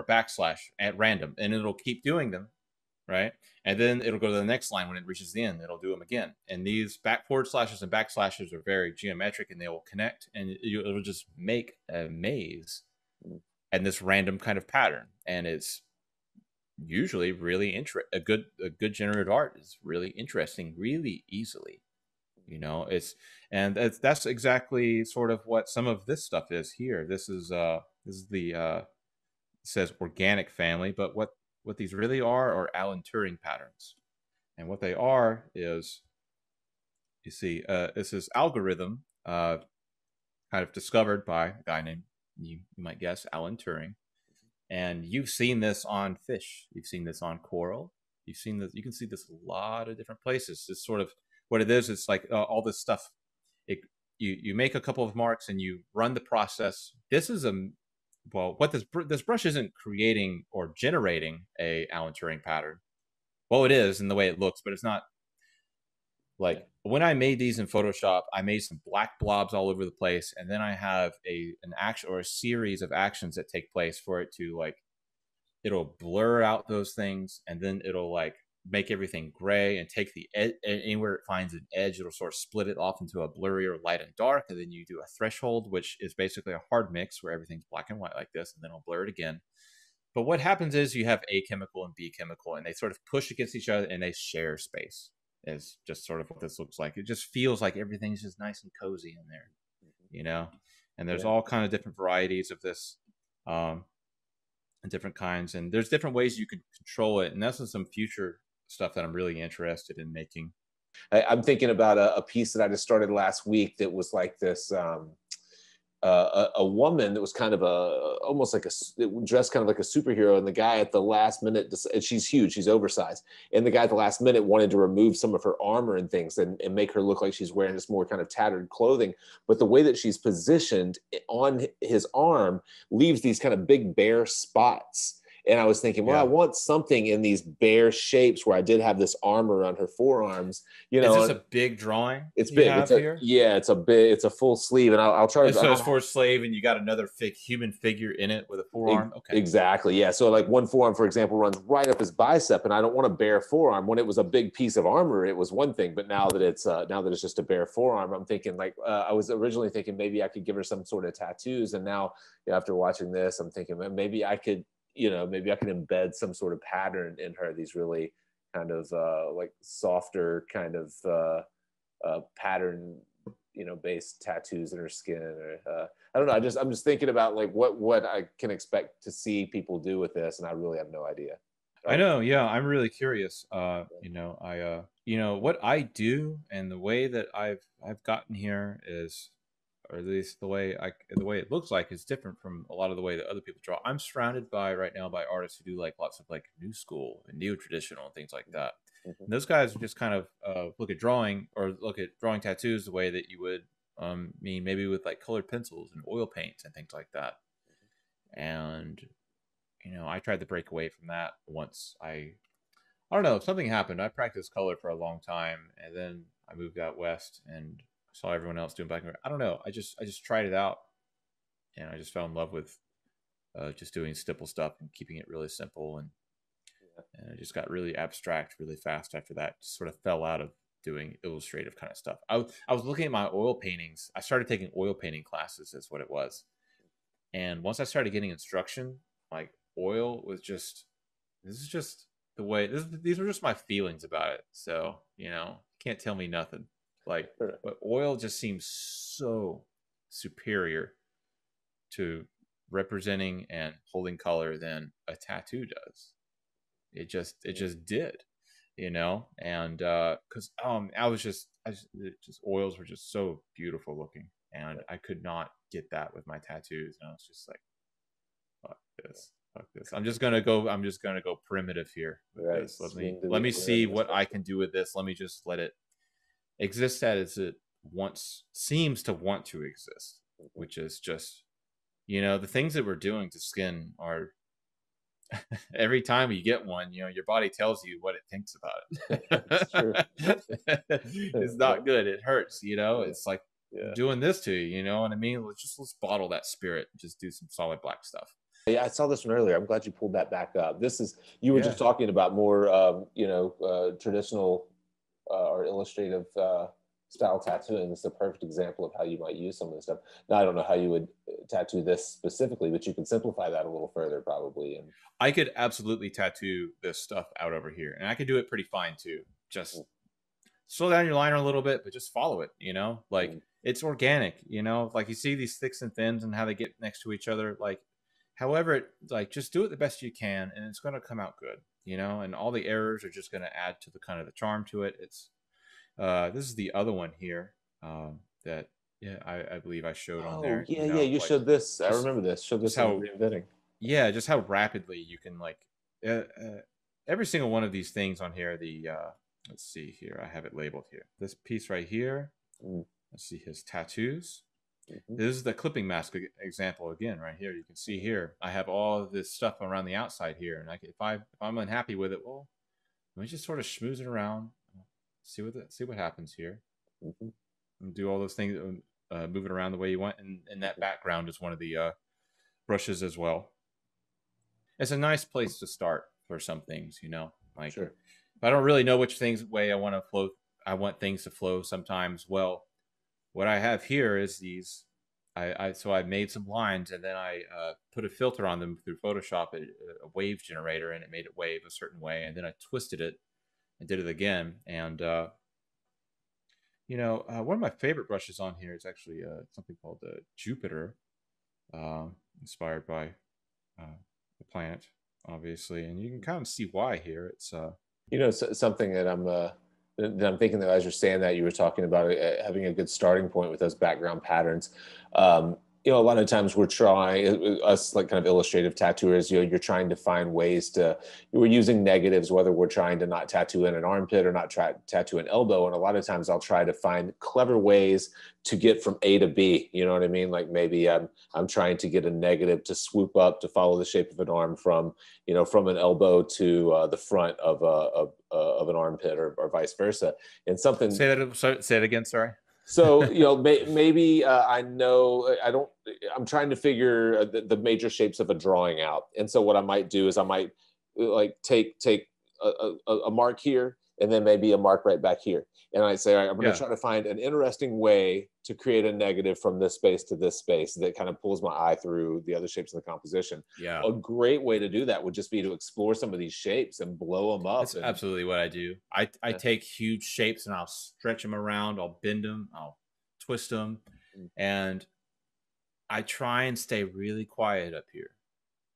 / at random, and it'll keep doing them, right? And then it'll go to the next line when it reaches the end. It'll do them again. And these / and backslashes are very geometric, and they will connect, and it'll just make a maze and this random kind of pattern. And it's usually really interesting. A good generative art is really interesting, really easily. That's exactly sort of what some of this stuff is here. This is the it says organic family, but what these really are Alan Turing patterns. And what they are is, you see, this is algorithm kind of discovered by a guy named, you might guess, Alan Turing. And you've seen this on fish. You've seen this on coral. You've seen this. You can see this a lot of different places. It's sort of what it is. It's like all this stuff. You make a couple of marks and you run the process. This is well, what this brush isn't creating or generating a Alan Turing pattern. Well, it is in the way it looks, but it's not. Like when I made these in Photoshop, I made some black blobs all over the place, and then I have an action or a series of actions that take place for it to like, it'll blur out those things, and then it'll like make everything gray and take the edge anywhere it finds an edge, it'll sort of split it off into a blurrier light and dark, and then you do a threshold, which is basically a hard mix where everything's black and white like this, and then it'll blur it again. But what happens is you have A chemical and B chemical, and they sort of push against each other, and they share space. Is just sort of what this looks like. It just feels like everything's just nice and cozy in there, you know. And there's all kind of different varieties of this, and different kinds, and there's different ways you can control it. And that's some future stuff that I'm really interested in making. I'm thinking about a piece that I just started last week that was like this. A woman that was kind of almost like dressed kind of like a superhero, and the guy at the last minute, and she's huge, she's oversized, and the guy at the last minute wanted to remove some of her armor and things and make her look like she's wearing this more kind of tattered clothing, but the way that she's positioned on his arm leaves these kind of big bare spots. And I was thinking, well, I want something in these bare shapes where I did have this armor on her forearms. You know, is this a big drawing? It's big. It's a full sleeve, and I'll try to. So it's for a slave, and you got another human figure in it with a forearm. Okay, exactly. Yeah. So like one forearm, for example, runs right up his bicep, and I don't want a bare forearm. When it was a big piece of armor, it was one thing, but now that it's just a bare forearm, I'm thinking like I was originally thinking maybe I could give her some sort of tattoos, and now after watching this, I'm thinking maybe I could. Maybe I can embed some sort of pattern in her, these really kind of like softer kind of pattern, based tattoos in her skin. Or I don't know. I'm just thinking about like what I can expect to see people do with this, and I really have no idea. I know. Yeah, I'm really curious. What I do and the way that I've gotten here is, or at least the way it looks like, is different from a lot of the way that other people draw. I'm surrounded right now by artists who do like lots of like new school and neo traditional and things like that. Mm-hmm. And those guys just kind of look at drawing tattoos the way that you would maybe with like colored pencils and oil paints and things like that. And I tried to break away from that once I don't know, something happened. I practiced color for a long time, and then I moved out west and saw everyone else doing black and white. I don't know. I just tried it out, and I just fell in love with just doing stipple stuff and keeping it really simple, and I just got really abstract really fast after that. Just sort of fell out of doing illustrative kind of stuff. I was looking at my oil paintings. I started taking oil painting classes, is what it was, and once I started getting instruction, like oil was just, this is just the way. These were just my feelings about it. So can't tell me nothing. Like, but oil just seems so superior to representing and holding color than a tattoo does. It just did, and because oils were just so beautiful looking, and I could not get that with my tattoos, and I was just like, fuck this. I'm just gonna go primitive here with this. Let me see what I can do with this. Let me just let it exist as it seems to want to exist, which is just, the things that we're doing to skin are every time you get one, your body tells you what it thinks about it. It's true. It's not good. It hurts, it's like doing this to you, you know what I mean? Let's bottle that spirit and just do some solid black stuff. Yeah, I saw this one earlier. I'm glad you pulled that back up. You were just talking about more, traditional or illustrative style tattooing. It's the perfect example of how you might use some of this stuff. Now, I don't know how you would tattoo this specifically, but you can simplify that a little further probably. And I could absolutely tattoo this stuff out over here, and I could do it pretty fine too. Just slow down your liner a little bit, but just follow it, it's organic, like you see these thicks and thins and how they get next to each other. However, just do it the best you can, and it's going to come out good, and all the errors are just going to add to the kind of the charm to it. It's, this is the other one here, that, I believe I showed on there. You showed this. I remember this. Showed this how reinventing. Yeah, just how rapidly you can every single one of these things on here. Let's see here. I have it labeled here. This piece right here. Let's see his tattoos. This is the clipping mask example again, right here. You can see here, I have all of this stuff around the outside here, and if I'm unhappy with it, well, let me just sort of schmooze it around, see what happens here, and do all those things, move it around the way you want, and that background is one of the brushes as well. It's a nice place to start for some things, you know. Like, Sure. if I don't really know which way I want to flow, I want things to flow sometimes. Well, what I have here is these. So I made some lines, and then I put a filter on them through Photoshop, a wave generator, and it made it wave a certain way. And then I twisted it and did it again. And you know, one of my favorite brushes on here is actually something called the Jupiter, inspired by the planet, obviously. And you can kind of see why here. It's you know, something that I'm thinking that as you're saying that, you were talking about having a good starting point with those background patterns. You know, a lot of times we're trying, us like kind of illustrative tattooers, you know, you're trying to find ways to, we're using negatives, whether we're trying to not tattoo in an armpit or not tattoo an elbow. And a lot of times I'll try to find clever ways to get from A to B. You know what I mean? Like maybe I'm trying to get a negative to swoop up to follow the shape of an arm from, you know, from an elbow to the front of an armpit, or vice versa. And something. Say it again. Sorry. So, you know, maybe I'm trying to figure the major shapes of a drawing out. And so what I might do is I might like take a mark here, and then maybe a mark right back here. And I say, all right, I'm going to try to find an interesting way to create a negative from this space to this space that kind of pulls my eye through the other shapes of the composition. Yeah. A great way to do that would just be to explore some of these shapes and blow them up. That's absolutely what I do. I take huge shapes and I'll stretch them around. I'll bend them. I'll twist them. And I try and stay really quiet up here.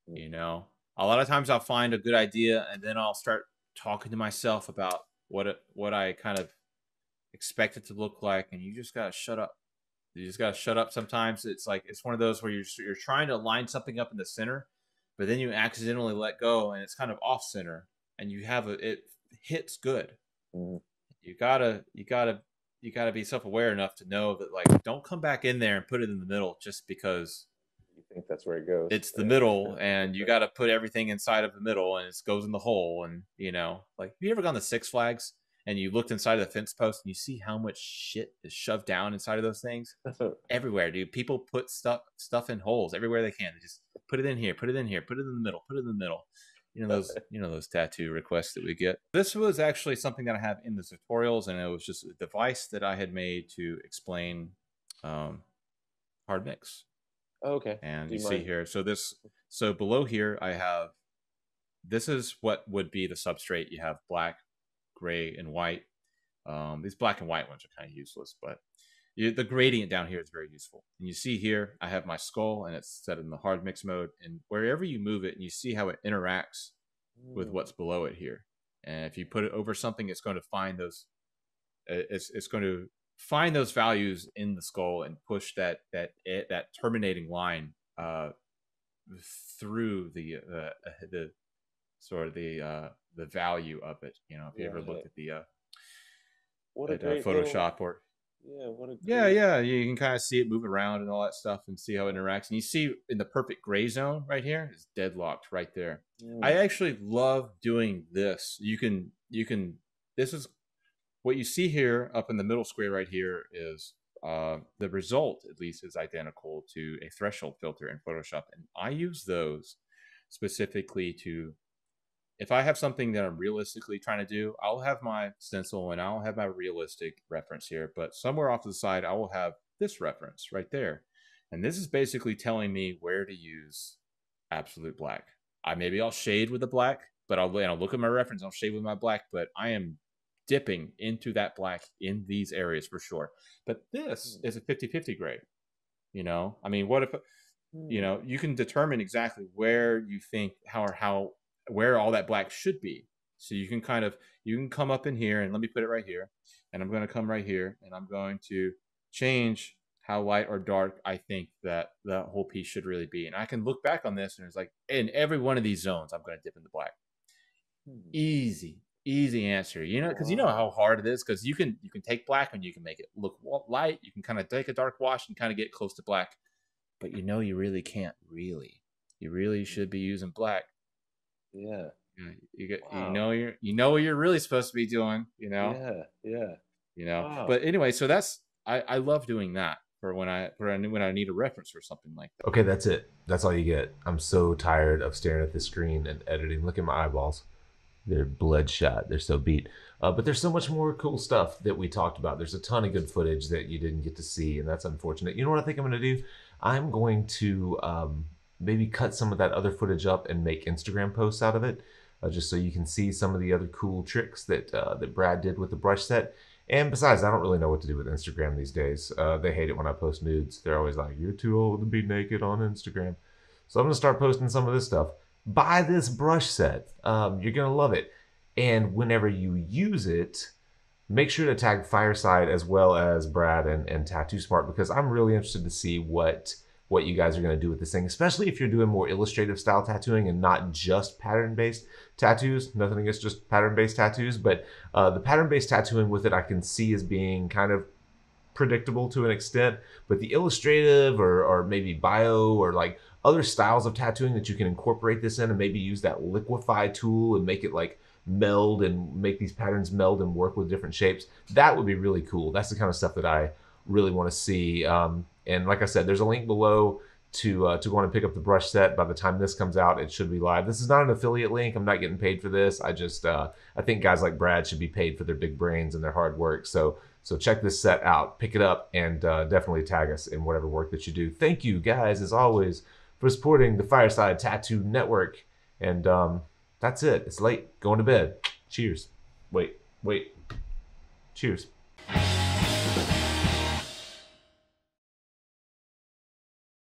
You know, a lot of times I'll find a good idea, and then I'll start talking to myself about what I kind of expect it to look like, and you just gotta shut up. You just gotta shut up. Sometimes it's like it's one of those where you're trying to line something up in the center, but then you accidentally let go, and it's kind of off center, and it hits good. You gotta be self-aware enough to know that, like, don't come back in there and put it in the middle just because you think that's where it goes. It's the middle, and you got to put everything inside of the middle, and it goes in the hole. And you know, like, have you ever gone to Six Flags and you looked inside of the fence post and you see how much shit is shoved down inside of those things? Everywhere, dude. People put stuff in holes everywhere they can. They just put it in here, put it in here, put it in the middle, put it in the middle. You know those tattoo requests that we get. This was actually something that I have in the tutorials, and it was just a device that I had made to explain hard mix. Okay. And you see here, so below here I have, this is what would be the substrate. You have black, gray, and white. These black and white ones are kind of useless, but the gradient down here is very useful. And you see here, I have my skull, and it's set in the hard mix mode. And wherever you move it, and you see how it interacts with what's below it here. And if you put it over something, it's going to find those. It's going to find those values in the skull and push that terminating line through the sort of the value of it. You know, if you ever looked at the Photoshop or you can kind of see it move around and all that stuff and see how it interacts. And you see in the perfect gray zone right here is deadlocked right there. I actually love doing this. You can this is what you see here up in the middle square right here is the result, at least, is identical to a threshold filter in Photoshop. And I use those specifically to, if I have something that I'm realistically trying to do, I'll have my stencil and I'll have my realistic reference here. But somewhere off to the side, I will have this reference right there. And this is basically telling me where to use absolute black. Maybe I'll shade with the black, but I'll look at my reference, I'll shade with my black, but I am dipping into that black in these areas for sure. But this is a 50-50 grade. You know, I mean, what if, you know, you can determine exactly where you think where all that black should be. So you can come up in here, and let me put it right here, and I'm going to come right here, and I'm going to change how light or dark I think that the whole piece should really be. And I can look back on this, and it's like, in every one of these zones, I'm going to dip into black. Easy. Easy answer. You know, because you know how hard it is. Because you can take black and you can make it look light. You can kind of take a dark wash and kind of get close to black. But you know, you really can't. Really, you really should be using black. Yeah. You get, Wow. you know what you're really supposed to be doing. Yeah. Yeah. Wow. But anyway, so that's I love doing that for when I need a reference or something like that. Okay, that's it. That's all you get. I'm so tired of staring at the screen and editing. Look at my eyeballs. They're bloodshot. They're so beat. But there's so much more cool stuff that we talked about. There's a ton of good footage that you didn't get to see, and that's unfortunate. You know what I think I'm going to do? I'm going to maybe cut some of that other footage up and make Instagram posts out of it, just so you can see some of the other cool tricks that Brad did with the brush set. And besides, I don't really know what to do with Instagram these days. They hate it when I post nudes. They're always like, "You're too old to be naked on Instagram." So I'm going to start posting some of this stuff. Buy this brush set. You're going to love it. And whenever you use it, make sure to tag Fireside as well as Brad and TattooSmart, because I'm really interested to see what you guys are going to do with this thing, especially if you're doing more illustrative style tattooing and not just pattern-based tattoos. Nothing against just pattern-based tattoos, but the pattern-based tattooing with it I can see as being kind of predictable to an extent, but the illustrative or maybe bio or like other styles of tattooing that you can incorporate this in and maybe use that liquefy tool and make it like meld and make these patterns meld and work with different shapes, that would be really cool. That's the kind of stuff that I really want to see. And like I said, there's a link below to go on and pick up the brush set. By the time this comes out, it should be live. This is not an affiliate link. I'm not getting paid for this. I think guys like Brad should be paid for their big brains and their hard work. So check this set out, pick it up, and definitely tag us in whatever work that you do. Thank you guys, as always, for supporting the Fireside Tattoo Network. And that's it. It's late. Going to bed. Cheers. Wait. Cheers.